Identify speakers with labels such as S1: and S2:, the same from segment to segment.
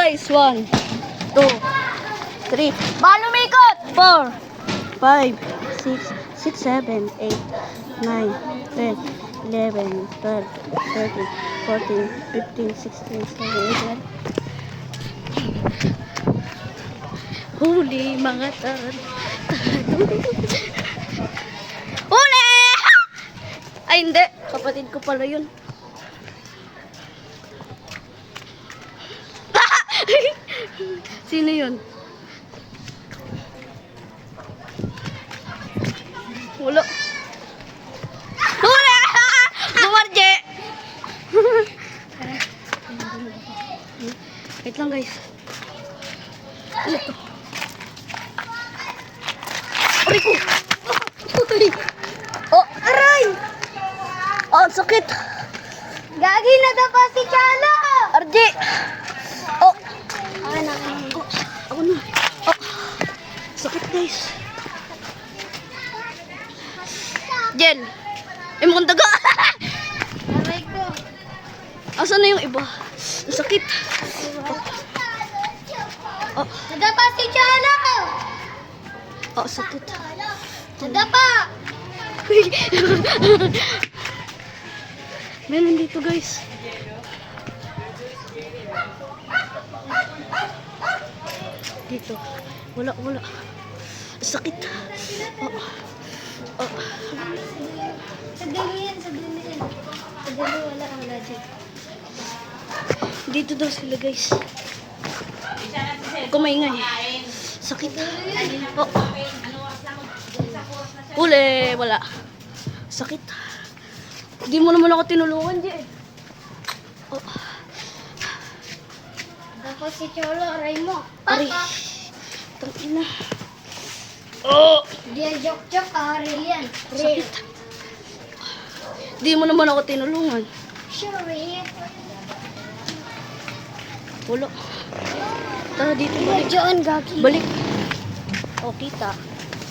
S1: guys. 1, 2, 3. Baka lumikot. 4, 5, 6, 7, 8, 9, 10, 11, 12, 13, 14, 15, 16, 17, 18. Huli mga tan. Huli! Ay hindi, kapatid ko pala yun. Sino yun? Wala. Huli! Bumarje! Wait lang guys. Ano to? Aray ko! Oh, aray! Oh, ang sakit!
S2: Gagi na daw pa si Chalo!
S1: RJ! Oh!
S2: Anak.
S1: Oh, ako na. Oh! Sakit guys. Jen! Ay, mukhang daga!
S2: Aray ko.
S1: Asan na yung iba? Ang sakit. Oh,
S2: Nadapa si Chalo!
S1: oh, sakit.
S2: Nadapa!
S1: Meron dito guys. Dito. Wala. Sakit. Oh. Oh.
S2: Sadali yan. Sadali, wala dyan.
S1: Dito daw sila guys. Kumaingay. Sakit. Oh. Huli. Wala. Sakit. Hindi mo naman ako tinulungan di eh. Oh.
S2: Nadapa si Chalo, aray mo.
S1: Ari. Tangina. Oh.
S2: Diyan joke, aray yan.
S1: Sakit. Hindi mo naman ako tinulungan.
S2: Sure,
S1: Wala. Tara dito
S2: Diyan
S1: balik.
S2: dyan, gagi.
S1: Balik. Oh, kita.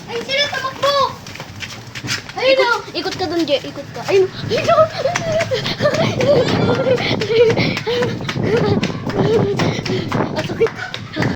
S2: Ay, sila tumakbo! Ayun o!
S1: Ikot ka dun, Je. Ikot ka. Ayun. Ayun.